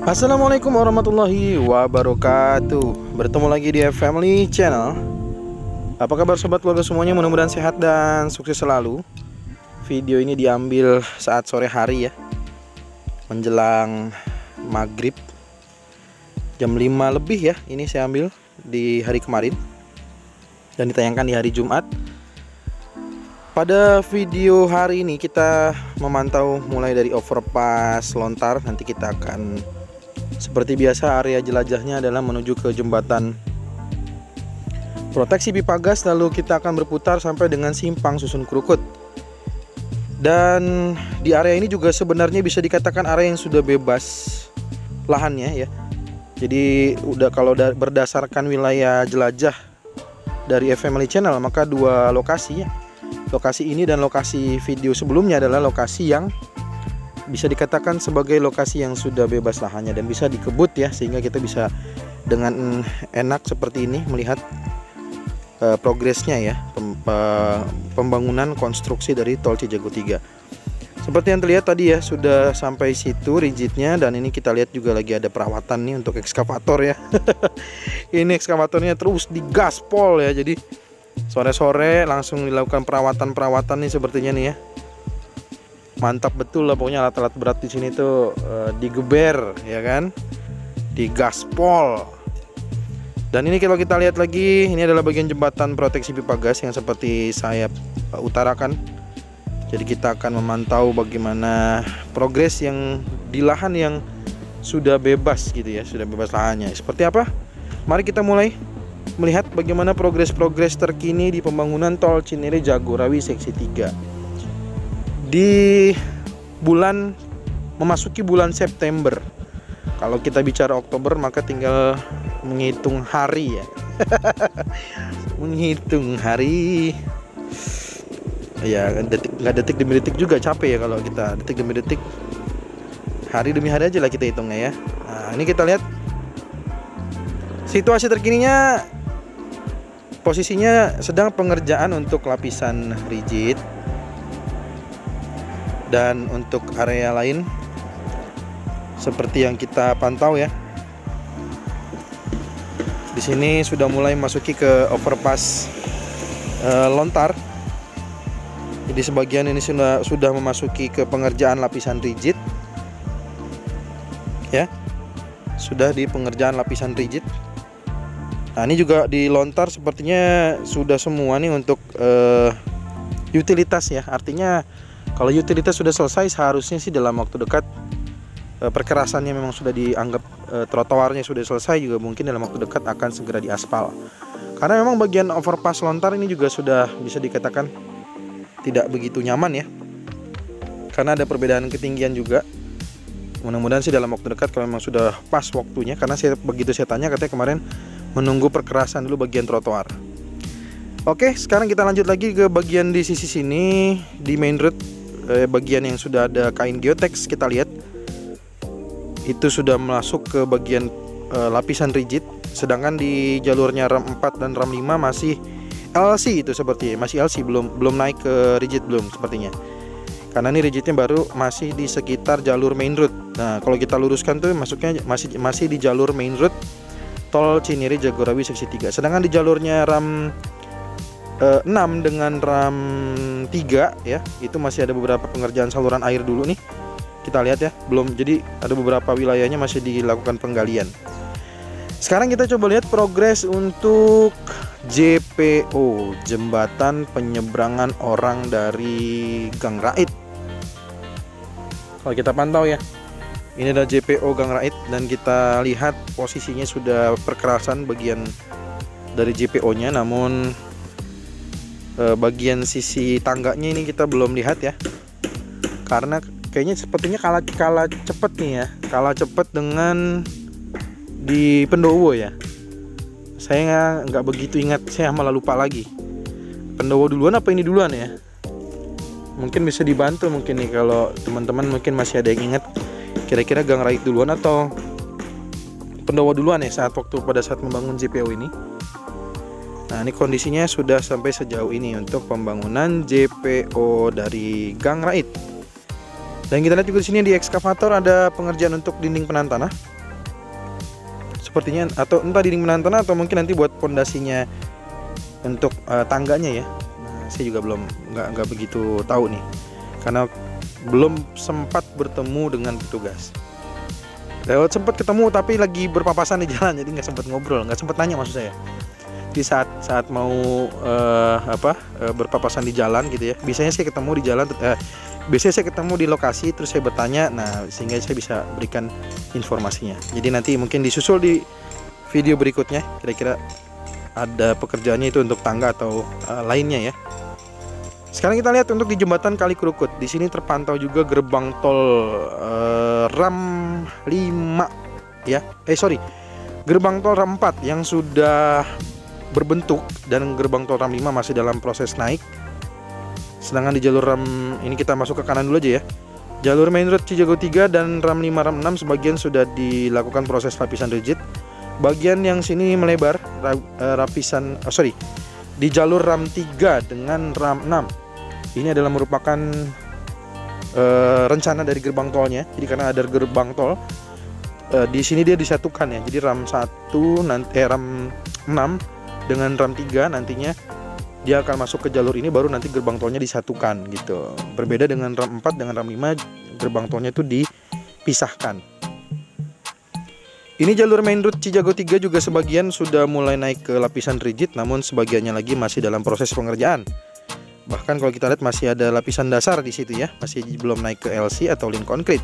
Assalamualaikum warahmatullahi wabarakatuh. Bertemu lagi di Family Channel. Apa kabar sobat keluarga semuanya? Mudah-mudahan sehat dan sukses selalu. Video ini diambil saat sore hari ya, menjelang maghrib jam 5 lebih ya. Ini saya ambil di hari kemarin dan ditayangkan di hari Jumat. Pada video hari ini kita memantau mulai dari overpass Lontar. Nanti kita akan seperti biasa area jelajahnya adalah menuju ke jembatan proteksi pipa gas, lalu kita akan berputar sampai dengan simpang Susun Krukut. Dan di area ini juga sebenarnya bisa dikatakan area yang sudah bebas lahannya ya. Jadi kalau berdasarkan wilayah jelajah dari Family Channel, maka dua lokasi ya. Lokasi ini dan lokasi video sebelumnya adalah lokasi yang bisa dikatakan sebagai lokasi yang sudah bebas lahannya dan bisa dikebut ya, sehingga kita bisa dengan enak seperti ini melihat progresnya ya, pembangunan konstruksi dari tol Cijago 3. Seperti yang terlihat tadi ya, sudah sampai situ rigidnya, dan ini kita lihat juga lagi ada perawatan nih untuk ekskavator ya. Ini ekskavatornya terus digaspol ya, jadi sore-sore langsung dilakukan perawatan nih sepertinya nih ya. Mantap betul lah pokoknya, alat-alat berat di sini tuh digeber ya kan, digaspol. Dan ini kalau kita lihat lagi, ini adalah bagian jembatan proteksi pipa gas yang seperti saya utarakan. Jadi kita akan memantau bagaimana progres yang di lahan yang sudah bebas gitu ya, sudah bebas lahannya. Seperti apa? Mari kita mulai melihat bagaimana progres terkini di pembangunan tol Cinere Jagorawi seksi 3. Di bulan memasuki bulan September. Kalau kita bicara Oktober maka tinggal menghitung hari ya. Menghitung hari. Ya, nggak detik demi detik juga capek ya kalau kita detik demi detik. Hari demi hari aja lah kita hitungnya ya. Nah, ini kita lihat situasi terkininya. Posisinya sedang pengerjaan untuk lapisan rigid. Dan untuk area lain seperti yang kita pantau ya, di sini sudah mulai masuki ke overpass Lontar. Jadi sebagian ini sudah memasuki ke pengerjaan lapisan rigid ya, sudah di pengerjaan lapisan rigid. Nah ini juga di Lontar sepertinya sudah semua nih untuk utilitas ya. Artinya kalau utilitas sudah selesai, seharusnya sih dalam waktu dekat perkerasannya memang sudah dianggap trotoarnya sudah selesai, juga mungkin dalam waktu dekat akan segera diaspal. Karena memang bagian overpass Lontar ini juga sudah bisa dikatakan tidak begitu nyaman ya, karena ada perbedaan ketinggian juga. Mudah-mudahan sih dalam waktu dekat kalau memang sudah pas waktunya, karena begitu saya tanya katanya kemarin menunggu perkerasan dulu bagian trotoar. Oke, sekarang kita lanjut lagi ke bagian di sisi sini, di main road. Bagian yang sudah ada kain geotex, kita lihat itu sudah masuk ke bagian lapisan rigid. Sedangkan di jalurnya RAM 4 dan RAM 5 masih LC, itu sepertinya masih LC, belum naik ke rigid belum sepertinya. Karena ini rigidnya baru masih di sekitar jalur main road. Nah, kalau kita luruskan tuh masuknya masih di jalur main road tol Cinere Jagorawi seksi 3. Sedangkan di jalurnya RAM 6 dengan RAM 3 ya, itu masih ada beberapa pengerjaan saluran air dulu nih. Kita lihat ya, belum, jadi ada beberapa wilayahnya masih dilakukan penggalian. Sekarang kita coba lihat progres untuk JPO, jembatan penyeberangan orang dari Gang Rait. Kalau kita pantau ya, ini adalah JPO Gang Rait, dan kita lihat posisinya sudah perkerasan bagian dari JPO-nya, namun bagian sisi tangganya ini kita belum lihat ya, karena kayaknya sepertinya kalah cepet nih ya, kalah cepet dengan di Pendowo ya. Saya nggak begitu ingat, saya malah lupa lagi Pendowo duluan apa ini duluan ya. Mungkin bisa dibantu mungkin nih kalau teman-teman mungkin masih ada yang ingat, kira-kira Gang Rait duluan atau Pendowo duluan ya pada saat membangun JPO ini. Nah, ini kondisinya sudah sampai sejauh ini untuk pembangunan JPO dari Gang Rait. Dan kita lihat juga di sini di ekskavator ada pengerjaan untuk dinding penahan tanah. sepertinya, atau entah dinding penahan tanah atau mungkin nanti buat pondasinya untuk tangganya ya. Nah, saya juga belum nggak begitu tahu nih, karena belum sempat bertemu dengan petugas. Sempat ketemu tapi lagi berpapasan di jalan, jadi nggak sempat ngobrol, nggak sempat nanya maksud saya. Di saat mau berpapasan di jalan gitu ya, biasanya saya ketemu di jalan, biasanya saya ketemu di lokasi terus saya bertanya, nah sehingga saya bisa berikan informasinya. Jadi nanti mungkin disusul di video berikutnya, kira-kira ada pekerjaannya itu untuk tangga atau lainnya ya. Sekarang kita lihat untuk di jembatan Kali Krukut. Di sini terpantau juga gerbang tol RAM 5 ya. Gerbang tol RAM 4 yang sudah berbentuk, dan gerbang tol RAM 5 masih dalam proses naik. Sedangkan di jalur RAM ini kita masuk ke kanan dulu aja ya. Jalur main road Cijago 3 dan RAM 5 RAM 6 sebagian sudah dilakukan proses lapisan rigid. Bagian yang sini melebar di jalur RAM 3 dengan RAM 6. Ini adalah merupakan rencana dari gerbang tolnya. Jadi karena ada gerbang tol di sini dia disatukan ya. Jadi RAM 1 nanti RAM 6 dengan RAM 3 nantinya dia akan masuk ke jalur ini, baru nanti gerbang tolnya disatukan gitu. Berbeda dengan RAM 4 dengan RAM 5, gerbang tolnya itu dipisahkan. Ini jalur main road Cijago 3 juga sebagian sudah mulai naik ke lapisan rigid, namun sebagiannya lagi masih dalam proses pengerjaan. Bahkan kalau kita lihat masih ada lapisan dasar di situ ya, masih belum naik ke LC atau lin konkrit.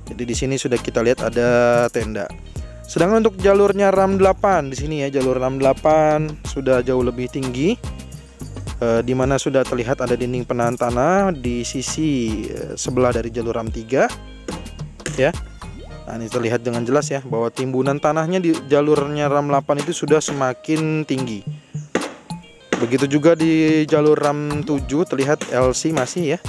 Jadi di sini sudah kita lihat ada tenda. Sedangkan untuk jalurnya RAM 8 di sini ya, jalur RAM 8 sudah jauh lebih tinggi, di mana sudah terlihat ada dinding penahan tanah di sisi sebelah dari jalur RAM 3 ya. Nah, ini terlihat dengan jelas ya bahwa timbunan tanahnya di jalurnya RAM 8 itu sudah semakin tinggi. Begitu juga di jalur RAM 7 terlihat LC masih ya.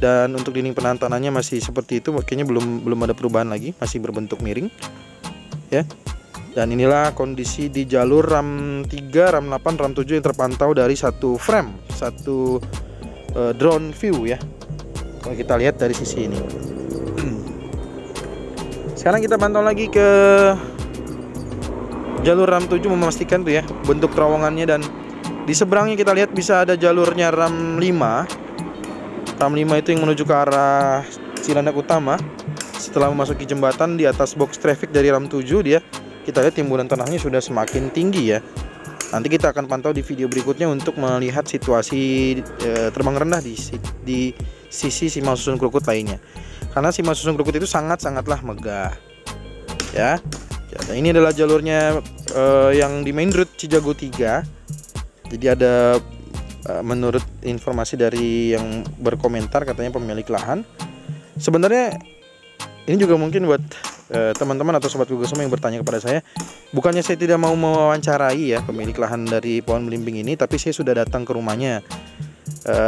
Dan untuk dinding penahan tanahnya masih seperti itu, makanya belum ada perubahan lagi, masih berbentuk miring. Ya. Dan inilah kondisi di jalur RAM 3, RAM 8, RAM 7 yang terpantau dari satu frame, satu drone view ya. Kalau kita lihat dari sisi ini. Sekarang kita pantau lagi ke jalur RAM 7, memastikan tuh ya bentuk terowongannya, dan di seberangnya kita lihat bisa ada jalurnya RAM 5. RAM 5 itu yang menuju ke arah Cilandak Utama. Setelah memasuki jembatan di atas box traffic dari RAM 7 dia, kita lihat timbunan tanahnya sudah semakin tinggi ya. Nanti kita akan pantau di video berikutnya untuk melihat situasi terbang rendah di sisi Simpang Susun Krukut lainnya. Karena Simpang Susun Krukut itu sangatlah megah ya. Dan ini adalah jalurnya yang di main road Cijago 3. Jadi ada menurut informasi dari yang berkomentar, katanya pemilik lahan. Sebenarnya ini juga mungkin buat teman-teman atau sobat Google semua yang bertanya kepada saya, bukannya saya tidak mau mewawancarai ya pemilik lahan dari pohon belimbing ini, tapi saya sudah datang ke rumahnya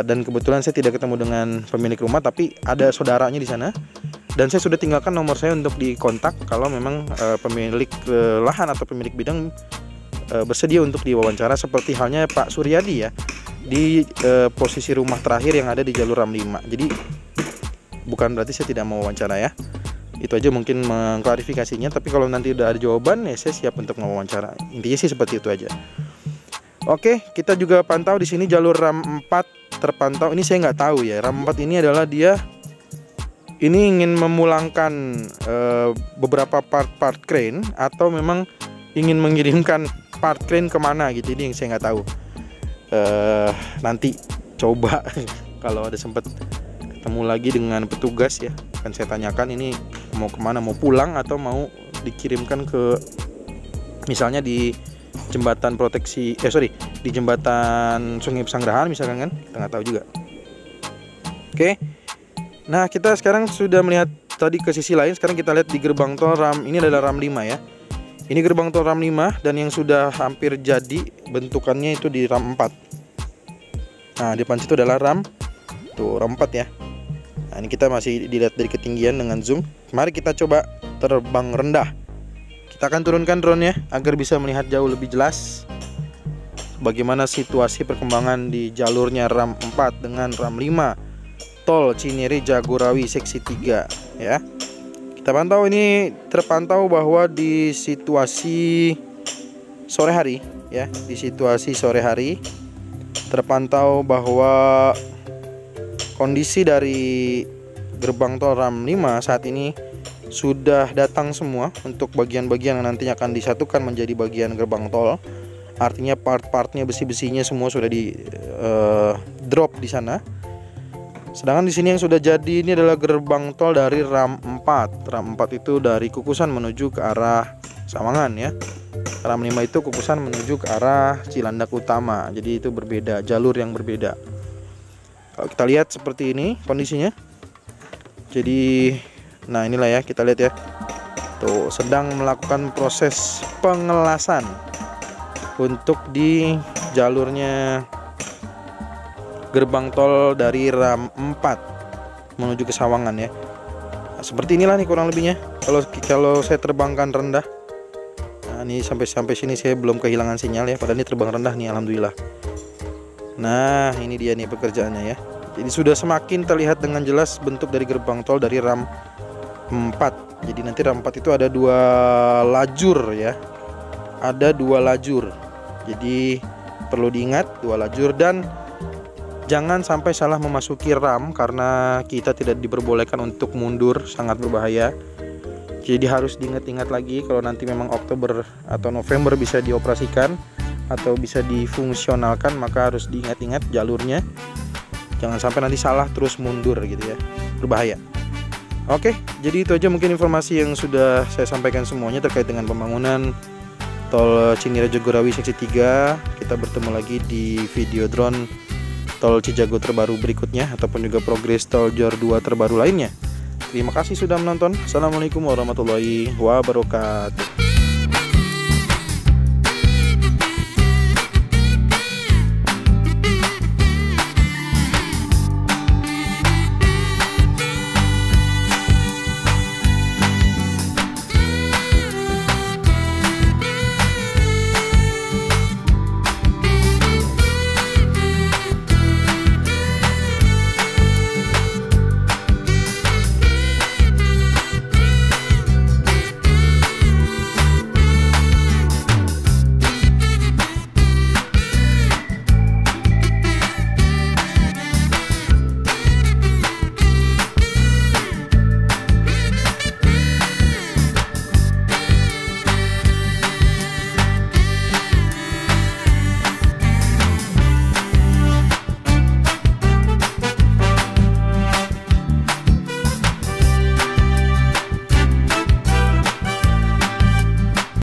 dan kebetulan saya tidak ketemu dengan pemilik rumah, tapi ada saudaranya di sana, dan saya sudah tinggalkan nomor saya untuk dikontak kalau memang pemilik lahan atau pemilik bidang bersedia untuk diwawancara, seperti halnya Pak Suryadi ya, di posisi rumah terakhir yang ada di jalur RAM 5. Jadi bukan berarti saya tidak mau wawancara ya. Itu aja mungkin mengklarifikasinya, tapi kalau nanti udah ada jawaban ya saya siap untuk mewawancara. Intinya sih seperti itu aja. Oke, kita juga pantau di sini jalur RAM 4 terpantau. Ini saya nggak tahu ya. RAM 4 ini adalah dia ini ingin memulangkan beberapa part crane atau memang ingin mengirimkan part crane kemana gitu. Ini yang saya nggak tahu. Nanti coba kalau ada sempat ketemu lagi dengan petugas ya, akan saya tanyakan ini mau kemana, mau pulang atau mau dikirimkan ke misalnya di jembatan proteksi di jembatan Sungai Pesanggerahan misalkan, kan kita nggak tahu juga. Oke, nah kita sekarang sudah melihat tadi ke sisi lain. Sekarang kita lihat di gerbang tol RAM, ini adalah RAM 5 ya. Ini gerbang tol RAM 5 dan yang sudah hampir jadi bentukannya itu di RAM 4. Nah di depan situ adalah RAM tuh, RAM 4 ya. Nah ini kita masih dilihat dari ketinggian dengan zoom. Mari kita coba terbang rendah. Kita akan turunkan drone-nya agar bisa melihat jauh lebih jelas bagaimana situasi perkembangan di jalurnya RAM 4 dengan RAM 5 tol Cinere Jagorawi seksi 3 ya. Kita terpantau bahwa di situasi sore hari ya, terpantau bahwa kondisi dari gerbang tol Ram 5 saat ini sudah datang semua untuk bagian-bagian yang nantinya akan disatukan menjadi bagian gerbang tol. Artinya part-partnya, besi-besinya semua sudah di drop di sana. Sedangkan di sini yang sudah jadi ini adalah gerbang tol dari Ram 4. Ram 4 itu dari Kukusan menuju ke arah Sawangan ya. Ram 5 itu Kukusan menuju ke arah Cilandak Utama. Jadi itu berbeda, jalur yang berbeda. Kalau kita lihat seperti ini kondisinya. Jadi nah inilah ya, kita lihat ya. Tuh sedang melakukan proses pengelasan untuk di jalurnya gerbang tol dari Ram 4 menuju ke Sawangan ya. Nah, seperti inilah nih kurang lebihnya. Kalau saya terbangkan rendah. Nah, ini sampai sini saya belum kehilangan sinyal ya, padahal ini terbang rendah nih, alhamdulillah. Nah, ini dia nih pekerjaannya ya. Jadi sudah semakin terlihat dengan jelas bentuk dari gerbang tol dari Ram 4. Jadi nanti Ram 4 itu ada 2 lajur ya. Ada 2 lajur. Jadi perlu diingat 2 lajur, dan jangan sampai salah memasuki Ram karena kita tidak diperbolehkan untuk mundur, sangat berbahaya. Jadi harus diingat-ingat lagi kalau nanti memang Oktober atau November bisa dioperasikan atau bisa difungsionalkan, maka harus diingat-ingat jalurnya. Jangan sampai nanti salah terus mundur gitu ya, berbahaya. Oke, jadi itu aja mungkin informasi yang sudah saya sampaikan semuanya terkait dengan pembangunan Tol Cingirejo Gorawi seksi 3. Kita bertemu lagi di video drone Tol Cijago terbaru berikutnya, ataupun juga progres Tol Jor 2 terbaru lainnya. Terima kasih sudah menonton. Assalamualaikum warahmatullahi wabarakatuh.